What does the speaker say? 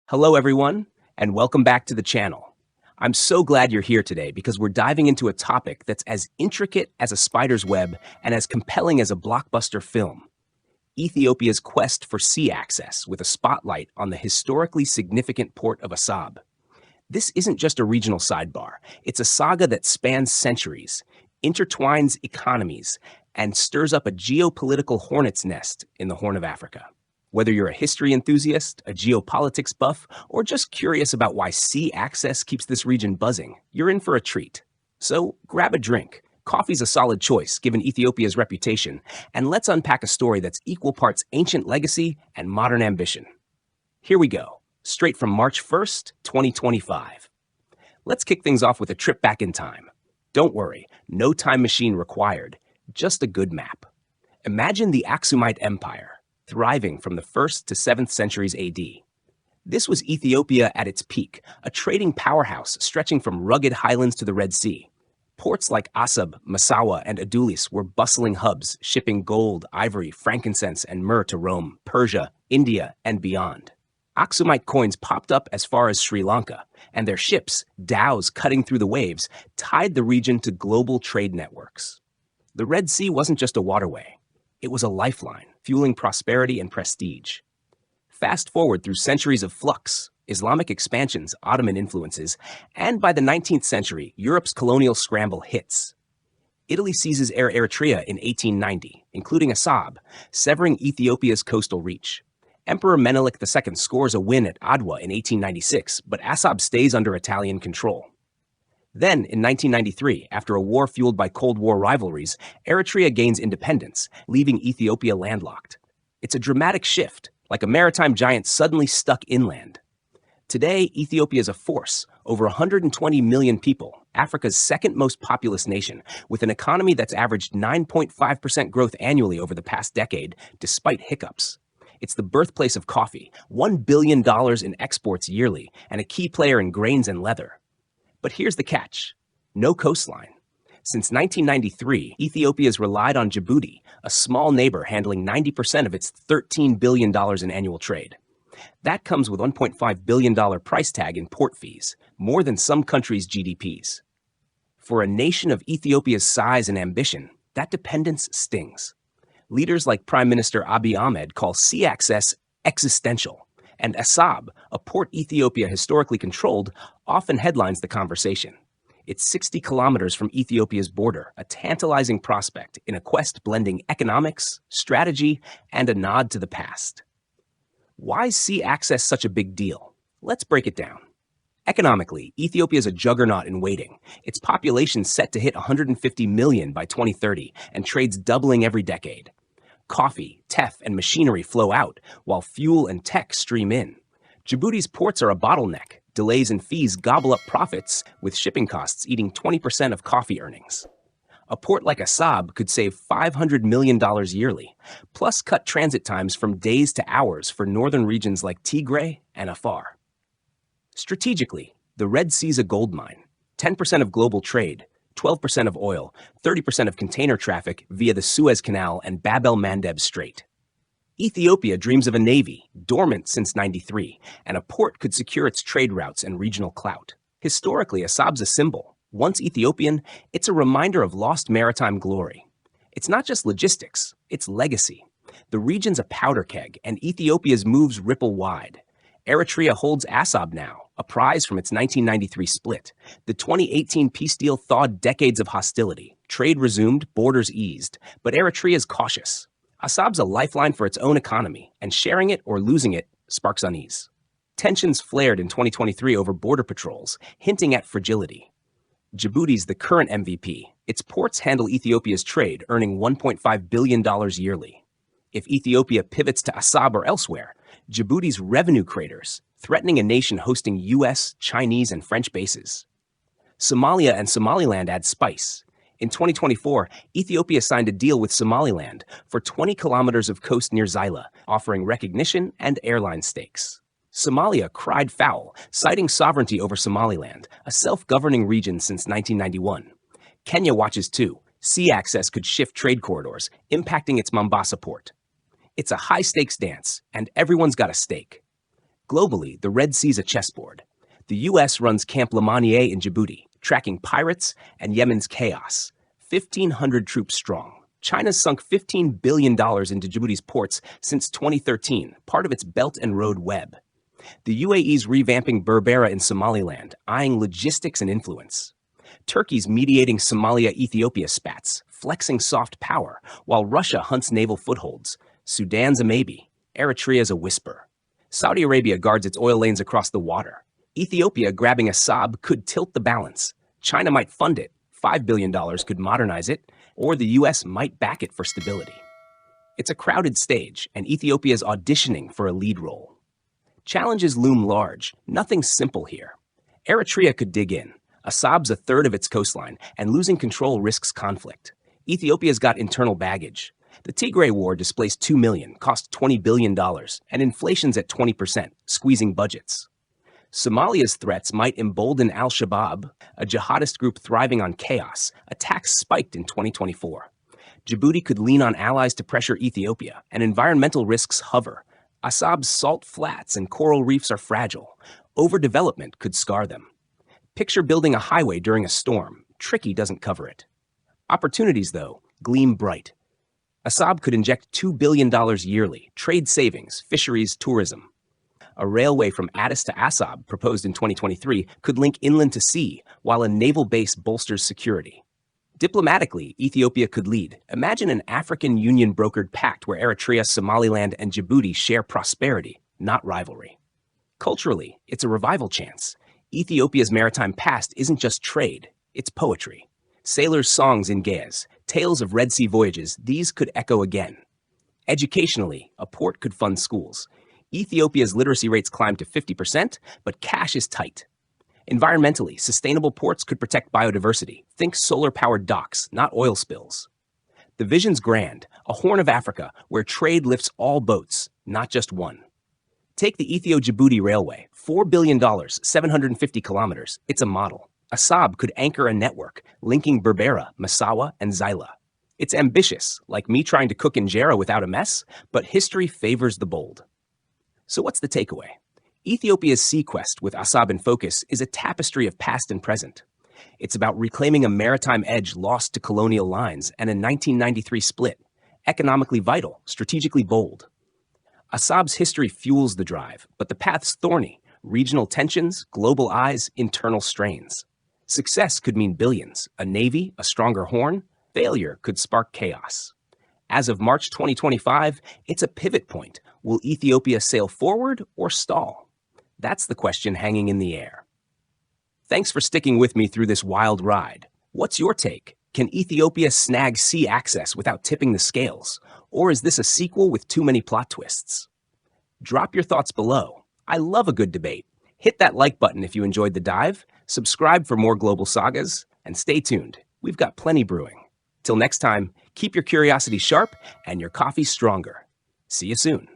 Hello, everyone, and welcome back to the channel. I'm so glad you're here today because we're diving into a topic that's as intricate as a spider's web and as compelling as a blockbuster film: Ethiopia's quest for sea access with a spotlight on the historically significant port of Assab. This isn't just a regional sidebar, it's a saga that spans centuries, intertwines economies, and stirs up a geopolitical hornet's nest in the Horn of Africa. Whether you're a history enthusiast, a geopolitics buff, or just curious about why sea access keeps this region buzzing, you're in for a treat. So grab a drink. Coffee's a solid choice given Ethiopia's reputation, and let's unpack a story that's equal parts ancient legacy and modern ambition. Here we go, straight from March 1st, 2025. Let's kick things off with a trip back in time. Don't worry, no time machine required, just a good map. Imagine the Aksumite Empire, thriving from the 1st to 7th centuries AD. This was Ethiopia at its peak, a trading powerhouse stretching from rugged highlands to the Red Sea. Ports like Assab, Massawa, and Adulis were bustling hubs, shipping gold, ivory, frankincense, and myrrh to Rome, Persia, India, and beyond. Aksumite coins popped up as far as Sri Lanka, and their ships, dhows cutting through the waves, tied the region to global trade networks. The Red Sea wasn't just a waterway. It was a lifeline, fueling prosperity and prestige. Fast forward through centuries of flux, Islamic expansions, Ottoman influences, and by the 19th century, Europe's colonial scramble hits. Italy seizes Eritrea in 1890, including Assab, severing Ethiopia's coastal reach. Emperor Menelik II scores a win at Adwa in 1896, but Assab stays under Italian control. Then, in 1993, after a war fueled by Cold War rivalries, Eritrea gains independence, leaving Ethiopia landlocked. It's a dramatic shift, like a maritime giant suddenly stuck inland. Today, Ethiopia is a force, over 120 million people, Africa's second most populous nation, with an economy that's averaged 9.5% growth annually over the past decade, despite hiccups. It's the birthplace of coffee, $1 billion in exports yearly, and a key player in grains and leather. But here's the catch: no coastline. Since 1993, Ethiopia's relied on Djibouti, a small neighbor handling 90% of its $13 billion in annual trade. That comes with $1.5 billion price tag in port fees, more than some countries' GDPs. For a nation of Ethiopia's size and ambition, that dependence stings. Leaders like Prime Minister Abiy Ahmed call sea access existential, and Assab, a port Ethiopia historically controlled, often headlines the conversation. It's 60 kilometers from Ethiopia's border, a tantalizing prospect in a quest blending economics, strategy, and a nod to the past. Why is sea access such a big deal? Let's break it down. Economically, Ethiopia is a juggernaut in waiting. Its population set to hit 150 million by 2030, and trade's doubling every decade. Coffee, teff, and machinery flow out, while fuel and tech stream in. Djibouti's ports are a bottleneck. Delays and fees gobble up profits, with shipping costs eating 20% of coffee earnings. A port like Assab could save $500 million yearly, plus cut transit times from days to hours for northern regions like Tigray and Afar. Strategically, the Red Sea's a gold mine. 10% of global trade, 12% of oil, 30% of container traffic via the Suez Canal and Bab el-Mandeb Strait. Ethiopia dreams of a navy, dormant since '93, and a port could secure its trade routes and regional clout. Historically, Assab's a symbol. Once Ethiopian, it's a reminder of lost maritime glory. It's not just logistics, it's legacy. The region's a powder keg, and Ethiopia's moves ripple wide. Eritrea holds Assab now, a prize from its 1993 split. The 2018 peace deal thawed decades of hostility. Trade resumed, borders eased, but Eritrea is cautious. Assab's a lifeline for its own economy, and sharing it or losing it sparks unease. Tensions flared in 2023 over border patrols, hinting at fragility. Djibouti's the current MVP. Its ports handle Ethiopia's trade, earning $1.5 billion yearly. If Ethiopia pivots to Assab or elsewhere, Djibouti's revenue craters, threatening a nation hosting US, Chinese, and French bases. Somalia and Somaliland add spice. In 2024, Ethiopia signed a deal with Somaliland for 20 kilometers of coast near Xyla, offering recognition and airline stakes. Somalia cried foul, citing sovereignty over Somaliland, a self-governing region since 1991. Kenya watches too. Sea access could shift trade corridors, impacting its Mombasa port. It's a high-stakes dance, and everyone's got a stake. Globally, the Red Sea's a chessboard. The U.S. runs Camp Lemonnier in Djibouti, tracking pirates and Yemen's chaos. 1,500 troops strong. China's sunk $15 billion into Djibouti's ports since 2013, part of its Belt and Road web. The UAE's revamping Berbera in Somaliland, eyeing logistics and influence. Turkey's mediating Somalia-Ethiopia spats, flexing soft power, while Russia hunts naval footholds. Sudan's a maybe. Eritrea's a whisper. Saudi Arabia guards its oil lanes across the water. Ethiopia grabbing Assab could tilt the balance. China might fund it. $5 billion could modernize it, or the U.S. might back it for stability. It's a crowded stage, and Ethiopia is auditioning for a lead role. Challenges loom large. Nothing simple here. Eritrea could dig in. Assab's a third of its coastline, and losing control risks conflict. Ethiopia's got internal baggage. The Tigray War displaced 2 million, cost $20 billion, and inflation's at 20%, squeezing budgets. Somalia's threats might embolden al-Shabaab, a jihadist group thriving on chaos. Attacks spiked in 2024. Djibouti could lean on allies to pressure Ethiopia, and environmental risks hover. Assab's salt flats and coral reefs are fragile. Overdevelopment could scar them. Picture building a highway during a storm. Tricky doesn't cover it. Opportunities, though, gleam bright. Assab could inject $2 billion yearly, trade savings, fisheries, tourism. A railway from Addis to Assab, proposed in 2023, could link inland to sea, while a naval base bolsters security. Diplomatically, Ethiopia could lead. Imagine an African Union-brokered pact where Eritrea, Somaliland, and Djibouti share prosperity, not rivalry. Culturally, it's a revival chance. Ethiopia's maritime past isn't just trade, it's poetry. Sailors' songs in Ge'ez, tales of Red Sea voyages, these could echo again. Educationally, a port could fund schools. Ethiopia's literacy rates climb to 50%, but cash is tight. Environmentally, sustainable ports could protect biodiversity. Think solar-powered docks, not oil spills. The vision's grand, a Horn of Africa where trade lifts all boats, not just one. Take the Ethio-Djibouti Railway, $4 billion, 750 kilometers. It's a model. Assab could anchor a network, linking Berbera, Massawa, and Zaila. It's ambitious, like me trying to cook injera without a mess, but history favors the bold. So what's the takeaway? Ethiopia's sea quest with Assab in focus is a tapestry of past and present. It's about reclaiming a maritime edge lost to colonial lines and a 1993 split. Economically vital, strategically bold. Assab's history fuels the drive, but the path's thorny. Regional tensions, global eyes, internal strains. Success could mean billions, a navy, a stronger horn. Failure could spark chaos. As of March 2025, it's a pivot point. Will Ethiopia sail forward or stall? That's the question hanging in the air. Thanks for sticking with me through this wild ride. What's your take? Can Ethiopia snag sea access without tipping the scales? Or is this a sequel with too many plot twists? Drop your thoughts below. I love a good debate. Hit that like button if you enjoyed the dive, subscribe for more global sagas, and stay tuned. We've got plenty brewing. Till next time, keep your curiosity sharp and your coffee stronger. See you soon.